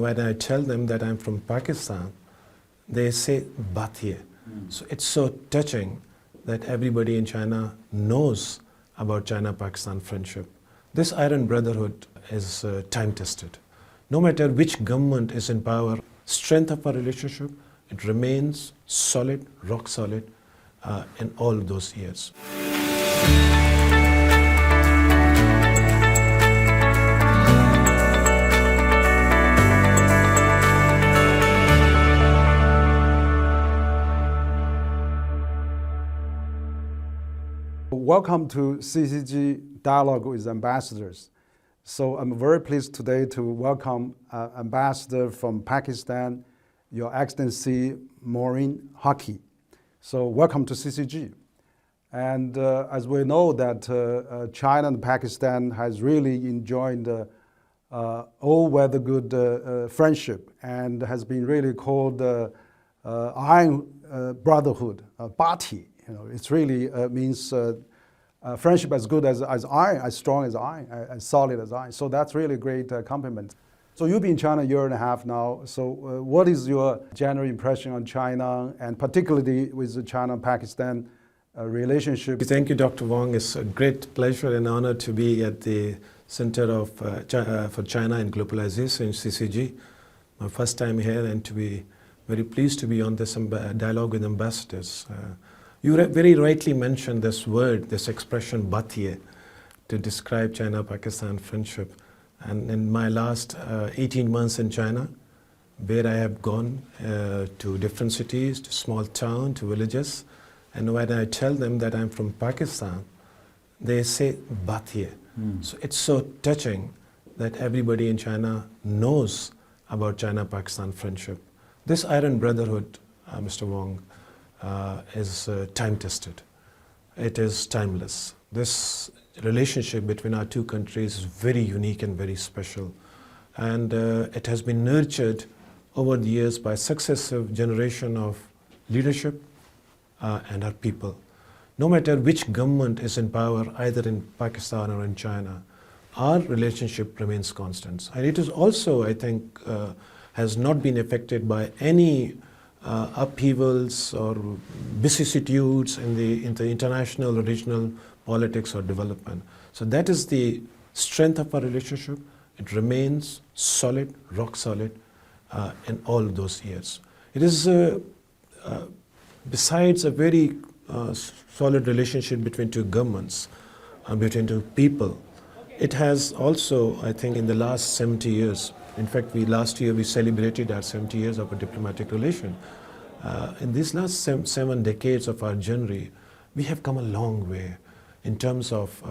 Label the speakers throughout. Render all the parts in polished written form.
Speaker 1: when I tell them that I'm from Pakistan, they say, "Bathiye." So it's so touching that everybody in China knows about China-Pakistan friendship. This iron brotherhood is time-tested. No matter which government is in power, strength of our relationship, it remains solid, rock solid in all those years.
Speaker 2: Welcome to CCG Dialogue with Ambassadors. So I'm very pleased today to welcome Ambassador from Pakistan, Your Excellency Moin Haque. So welcome to CCG. And as we know that China and Pakistan has really enjoyed all-weather good friendship and has been really called Iron Brotherhood, Bati. You know, it really means friendship as good as iron, as strong as iron, as solid as iron. So that's really a great compliment. So you've been in China a year and a half now. So what is your general impression on China, and particularly with the China-Pakistan relationship?
Speaker 1: Thank you, Dr. Wang. It's a great pleasure and honor to be at the Center of for China and Globalization, CCG. My first time here, and to be very pleased to be on this dialogue with ambassadors. You very rightly mentioned this word, this expression, "Bathiye," to describe China-Pakistan friendship. And in my last 18 months in China, where I have gone to different cities, to small towns, to villages, and when I tell them that I'm from Pakistan, they say, "Bathiye." So it's so touching that everybody in China knows about China-Pakistan friendship. This iron brotherhood, Mr. Wang, is time-tested. It is timeless. This relationship between our two countries is very unique and very special. And it has been nurtured over the years by successive generation of leadership and our people. No matter which government is in power, either in Pakistan or in China, our relationship remains constant. And it is also, I think, has not been affected by any upheavals or vicissitudes in the international or regional politics or development. So that is the strength of our relationship. It remains solid, rock solid in all those years. It is, besides a very solid relationship between two governments, between two people, it has also, I think, in the last 70 years, in fact, last year we celebrated our 70 years of a diplomatic relation. In these last seven decades of our journey, we have come a long way in terms of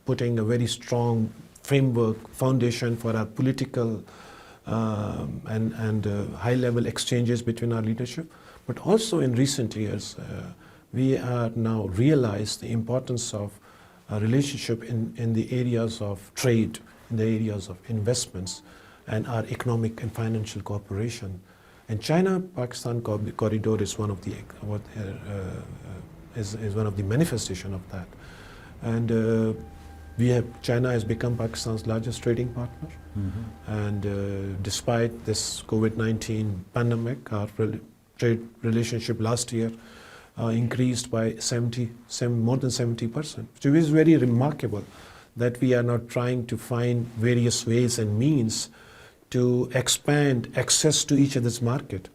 Speaker 1: putting a very strong framework, foundation for our political and high-level exchanges between our leadership. But also in recent years, we are now realized the importance of a relationship in the areas of trade, in the areas of investments, and our economic and financial cooperation. And China-Pakistan corridor is one of the one of the manifestation of that. And China has become Pakistan's largest trading partner. And despite this COVID-19 pandemic, our trade relationship last year increased by more than 70%, which is very remarkable that we are not trying to find various ways and means to expand access to each other's market.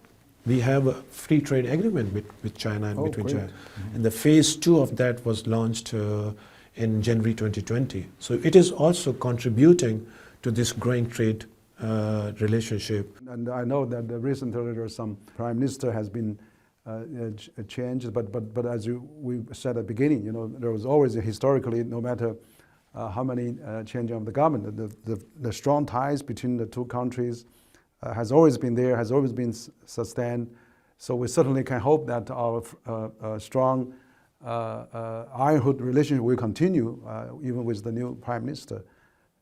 Speaker 1: We have a free trade agreement with China and between
Speaker 2: great.
Speaker 1: China. And the phase 2 of that was launched in January 2020. So it is also contributing to this growing trade relationship.
Speaker 2: And I know that recently there was some prime minister has been changed, but as we said at the beginning, you know, there was always historically, no matter how many changes of the government, the strong ties between the two countries has always been there, has always been sustained. So we certainly can hope that our strong ironwood relationship will continue even with the new prime minister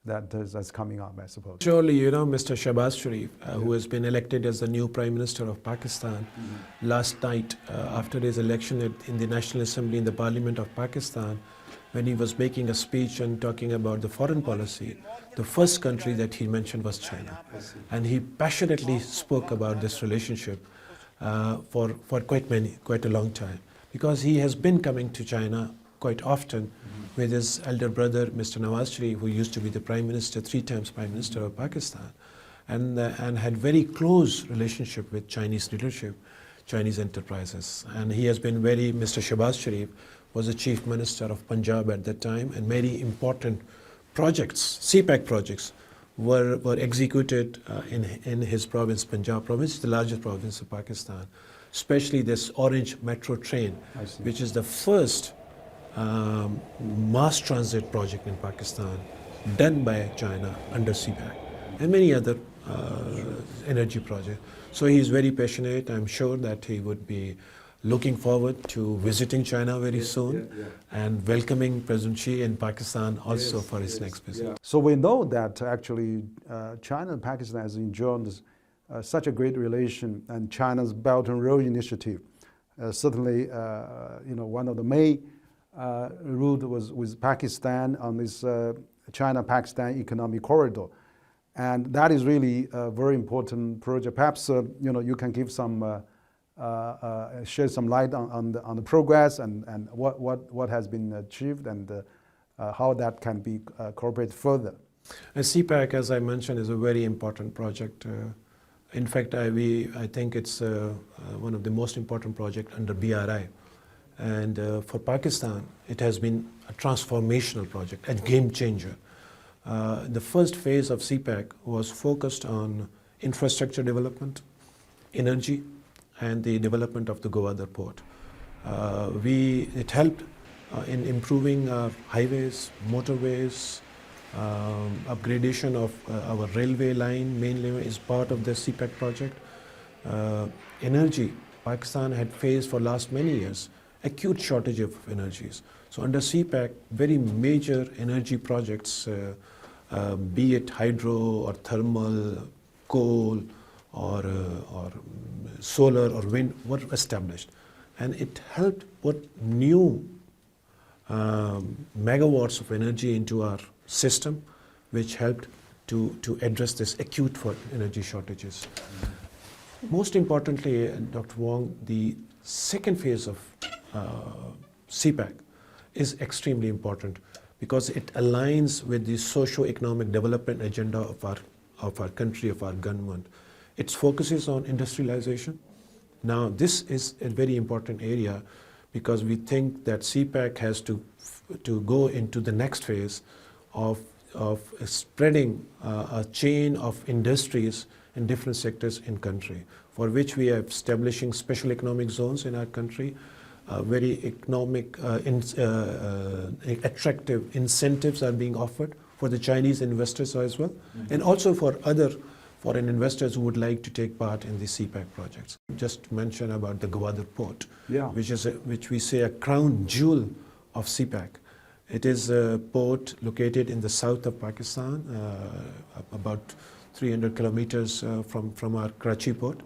Speaker 2: that's coming up, I suppose.
Speaker 1: Surely, you know, Mr. Shahbaz Sharif, who has been elected as the new Prime Minister of Pakistan, last night after his election in the National Assembly in the Parliament of Pakistan, when he was making a speech and talking about the foreign policy, the first country that he mentioned was China. And he passionately spoke about this relationship for quite a long time, because he has been coming to China quite often with his elder brother, Mr. Nawaz Sharif, who used to be the Prime Minister, 3 times Prime Minister of Pakistan, and had very close relationship with Chinese leadership, Chinese enterprises. And he has been Mr. Shehbaz Sharif was the Chief Minister of Punjab at that time, and many important projects, CPEC projects, were executed in his province, Punjab province, the largest province of Pakistan. Especially this Orange Metro train, which is the first mass transit project in Pakistan done by China under CPEC, and many other energy projects. So he is very passionate. I'm sure that he would be looking forward to visiting China very soon and welcoming President Xi in Pakistan also for his next visit.
Speaker 2: So we know that actually China and Pakistan has enjoyed such a great relation, and China's Belt and Road Initiative. Certainly, one of the main route was with Pakistan on this China-Pakistan economic corridor. And that is really a very important project. Perhaps, you can give some, shed some light on the progress and what has been achieved and how that can be cooperated further.
Speaker 1: And CPEC, as I mentioned, is a very important project. In fact, I think it's one of the most important projects under BRI. And for Pakistan, it has been a transformational project, a game changer. The first phase of CPEC was focused on infrastructure development, energy, and the development of the Gwadar port. It helped in improving highways, motorways, upgradation of our railway line, main railway is part of the CPEC project. Energy, Pakistan had faced for last many years acute shortage of energies. So under CPEC, very major energy projects, be it hydro or thermal, coal or solar or wind, were established. And it helped put new megawatts of energy into our system, which helped to address this acute energy shortages. Most importantly, Dr. Wang, the second phase of CPEC is extremely important because it aligns with the socio-economic development agenda of our country, of our government. It focuses on industrialization. Now, this is a very important area because we think that CPEC has to go into the next phase of spreading a chain of industries in different sectors in country, for which we are establishing special economic zones in our country. Very attractive incentives are being offered for the Chinese investors as well, and also for other foreign investors who would like to take part in the CPEC projects. Just mention about the Gwadar port, which we say a crown jewel of CPEC. It is a port located in the south of Pakistan, about 300 kilometers from our Karachi port.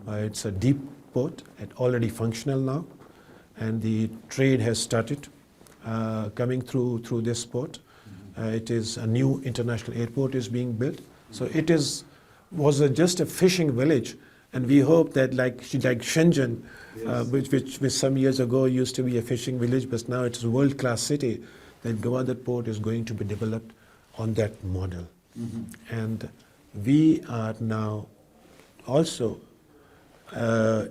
Speaker 1: It's a deep port, it's already functional now, and the trade has started coming through this port. It is a new international airport is being built. So it was just a fishing village, and we hope that like Shenzhen, which some years ago used to be a fishing village, but now it's a world-class city, that Gwadar port is going to be developed on that model. And we are now also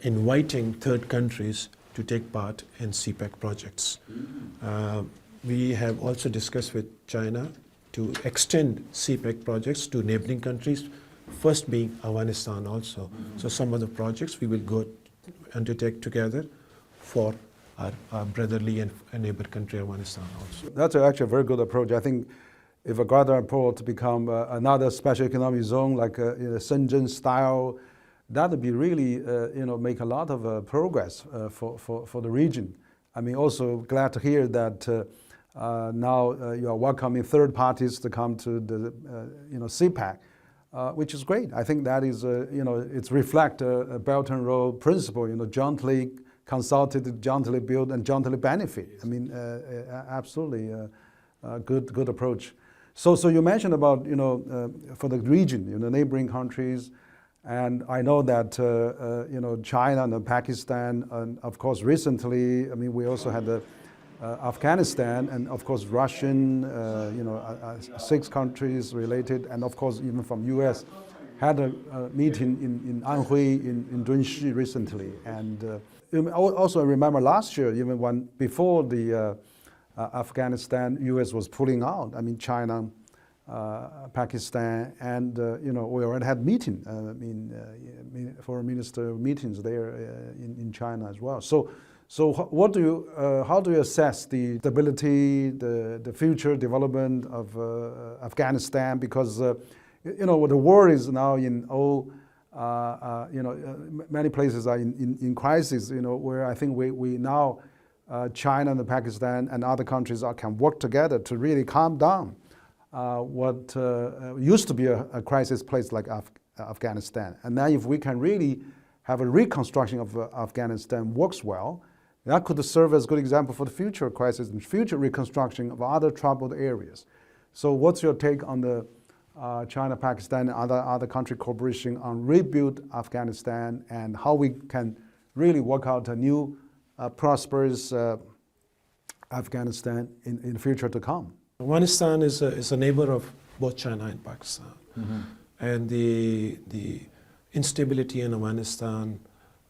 Speaker 1: inviting third countries to take part in CPEC projects. We have also discussed with China to extend CPEC projects to neighboring countries, first being Afghanistan also. So some of the projects we will go undertake together for our brotherly and neighbor country Afghanistan also.
Speaker 2: That's actually a very good approach. I think if a Gwadar port become another special economic zone like Shenzhen style, that would be really make a lot of progress for the region. I mean, also glad to hear that now you are welcoming third parties to come to the CPEC, which is great. I think that is it's reflect a Belt and Road principle, jointly consulted, jointly build, and jointly benefit. I mean, absolutely good approach. So you mentioned about, for the region, neighboring countries, and I know that, China and Pakistan, and of course recently, I mean, we also had Afghanistan, and of course Russian, 6 countries related, and of course even from US, had a meeting in Anhui, in Dunxi recently. And also I remember last year, even when before the Afghanistan, US was pulling out, I mean China, Pakistan, and we already had meeting, foreign minister meetings there in China as well. So what do you, how do you assess the stability, the future development of Afghanistan? Because the war is now in all, many places are in crisis. Where I think we now, China and Pakistan and other countries can work together to really calm down what used to be a crisis place like Afghanistan. And now if we can really have a reconstruction of Afghanistan works well, that could serve as a good example for the future crisis and future reconstruction of other troubled areas. So what's your take on the China-Pakistan and other country cooperation on rebuild Afghanistan, and how we can really work out a new prosperous Afghanistan in the future to come?
Speaker 1: Afghanistan is a neighbor of both China and Pakistan. Mm-hmm. And the instability in Afghanistan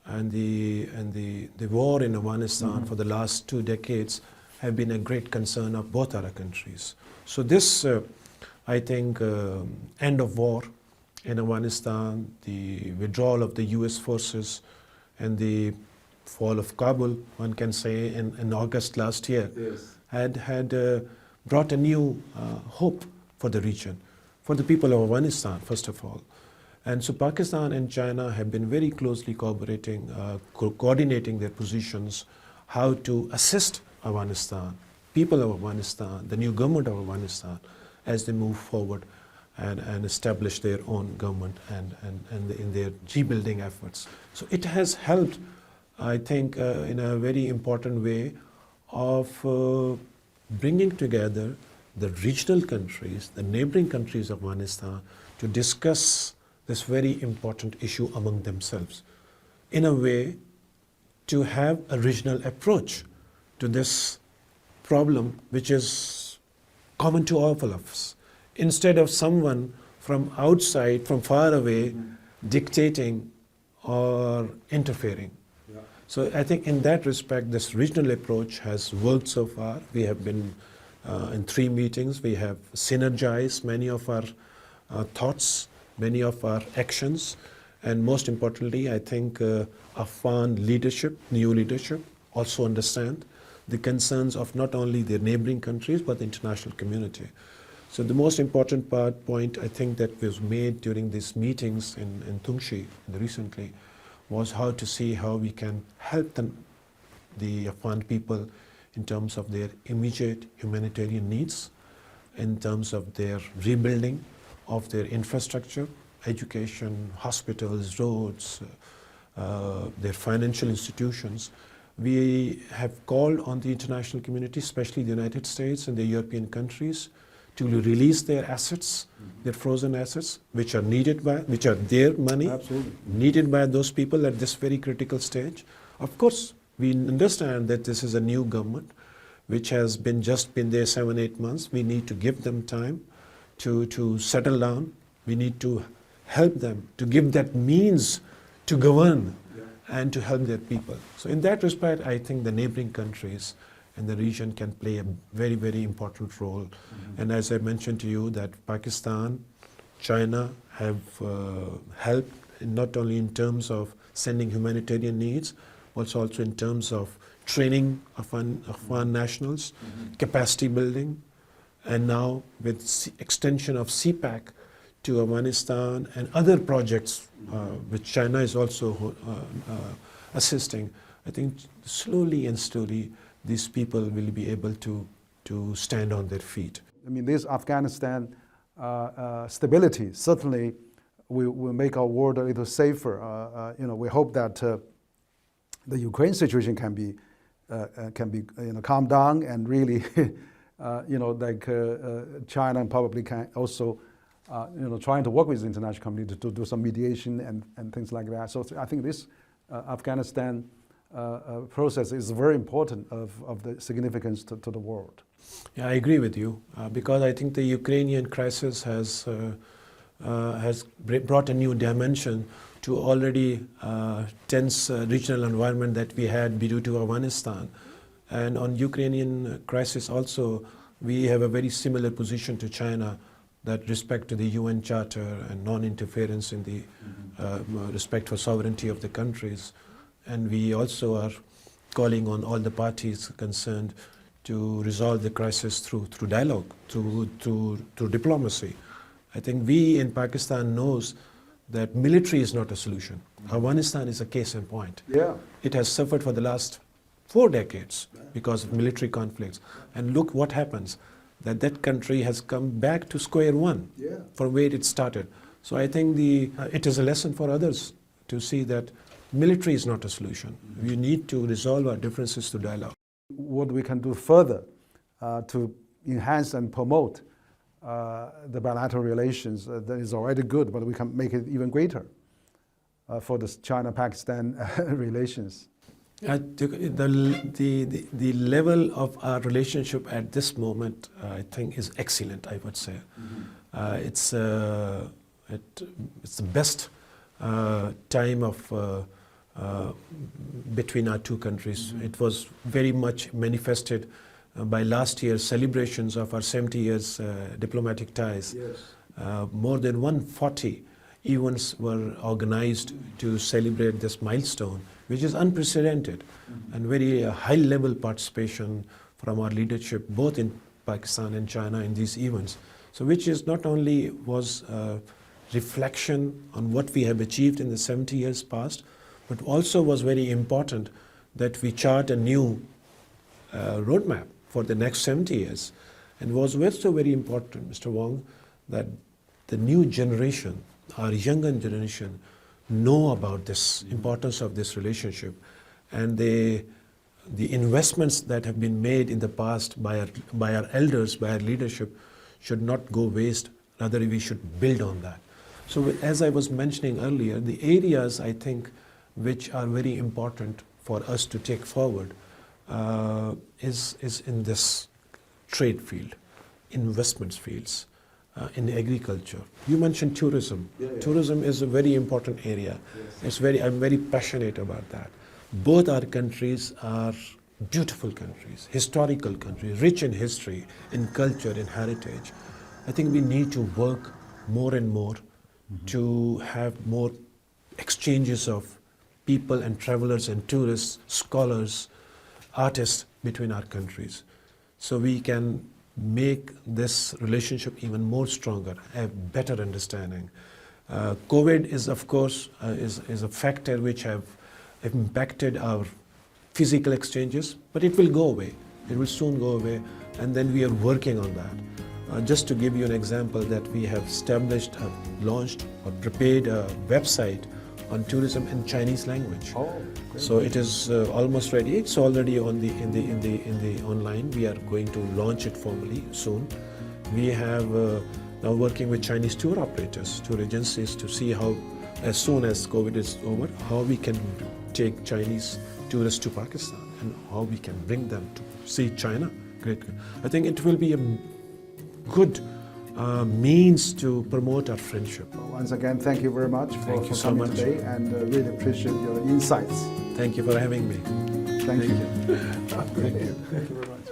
Speaker 1: and the war in Afghanistan mm-hmm. for the last 2 decades have been a great concern of both our countries. So this, I think, end of war in Afghanistan, the withdrawal of the US forces, and the fall of Kabul, one can say, in August last year, yes. had brought a new hope for the region, for the people of Afghanistan, first of all. And so Pakistan and China have been very closely cooperating, coordinating their positions, how to assist Afghanistan, people of Afghanistan, the new government of Afghanistan, as they move forward and establish their own government and in their rebuilding efforts. So it has helped, I think, in a very important way of bringing together the regional countries, the neighboring countries of Afghanistan, to discuss this very important issue among themselves, in a way to have a regional approach to this problem, which is common to all of us, instead of someone from outside, from far away, dictating or interfering. Yeah. So I think in that respect, this regional approach has worked so far. We have been in 3 meetings. We have synergized many of our thoughts, many of our actions, and most importantly, I think Afghan leadership, new leadership, also understand the concerns of not only their neighboring countries, but the international community. So the most important point I think that was made during these meetings in Tungshi recently was how to see how we can help the Afghan people in terms of their immediate humanitarian needs, in terms of their rebuilding of their infrastructure, education, hospitals, roads, their financial institutions. We have called on the international community, especially the United States and the European countries, to release their assets, their frozen assets, which are their money, absolutely, needed by those people at this very critical stage. Of course, we understand that this is a new government, which has just been there 7-8 months. We need to give them time to settle down. We need to help them, to give that means to govern and to help their people. So in that respect, I think the neighboring countries and the region can play a very, very important role. Mm-hmm. And as I mentioned to you, that Pakistan, China have helped not only in terms of sending humanitarian needs, but also in terms of training Afghan nationals, mm-hmm. capacity building, and now with extension of CPAC to Afghanistan and other projects which China is also assisting. I think slowly and slowly these people will be able to stand on their feet.
Speaker 2: I mean, this Afghanistan stability certainly will make our world a little safer. We hope that the Ukraine situation can be calmed down, and really China probably can also trying to work with the international community to do some mediation and things like that. So I think this Afghanistan process is very important of the significance to the world.
Speaker 1: Yeah, I agree with you because I think the Ukrainian crisis has brought a new dimension to already tense regional environment that we had due to Afghanistan. And on Ukrainian crisis also, we have a very similar position to China, that respect to the UN Charter and non-interference in the respect for sovereignty of the countries. And we also are calling on all the parties concerned to resolve the crisis through dialogue, through diplomacy. I think we in Pakistan knows that military is not a solution. Afghanistan is a case in point.
Speaker 2: Yeah.
Speaker 1: It has suffered for the last 4 decades because of military conflicts. And look what happens, that country has come back to square one from where it started. So I think it is a lesson for others to see that military is not a solution. We need to resolve our differences through dialogue.
Speaker 2: What we can do further to enhance and promote the bilateral relations that is already good, but we can make it even greater for the China-Pakistan relations.
Speaker 1: The level of our relationship at this moment, I think, is excellent, I would say. It's the best time of between our two countries. It was very much manifested by last year's celebrations of our 70 years diplomatic ties. More than 140 events were organized to celebrate this milestone, which is unprecedented, and very high-level participation from our leadership, both in Pakistan and China, in these events. So which is not only was a reflection on what we have achieved in the 70 years past, but also was very important that we chart a new roadmap for the next 70 years. And was also very important, Mr. Wang, that the new generation, our younger generation, know about this importance of this relationship, and the investments that have been made in the past by our elders, by our leadership, should not go waste. Rather, we should build on that. So as I was mentioning earlier, the areas I think which are very important for us to take forward is in this trade field, investments fields, in agriculture. You mentioned tourism. Tourism is a very important area. I'm very passionate about that. Both our countries are beautiful countries, historical countries, rich in history, in culture, in heritage. I think we need to work more and more to have more exchanges of people and travelers and tourists, scholars, artists between our countries, so we can make this relationship even more stronger, have better understanding. COVID is, of course, is a factor which have impacted our physical exchanges, but it will go away. It will soon go away, and then we are working on that. Just to give you an example, that we have established, launched, or prepared a website on tourism in Chinese language. So it is almost ready. It's already on in the online. We are going to launch it formally soon. We have now working with Chinese tour operators, tour agencies, to see how, as soon as COVID is over, how we can take Chinese tourists to Pakistan and how we can bring them to see China. Great. I think it will be a good means to promote our friendship.
Speaker 2: Once again, thank you very much for coming today, and really appreciate your insights.
Speaker 1: Thank you for having me.
Speaker 2: Thank you.
Speaker 1: Thank you.
Speaker 2: Thank you very much.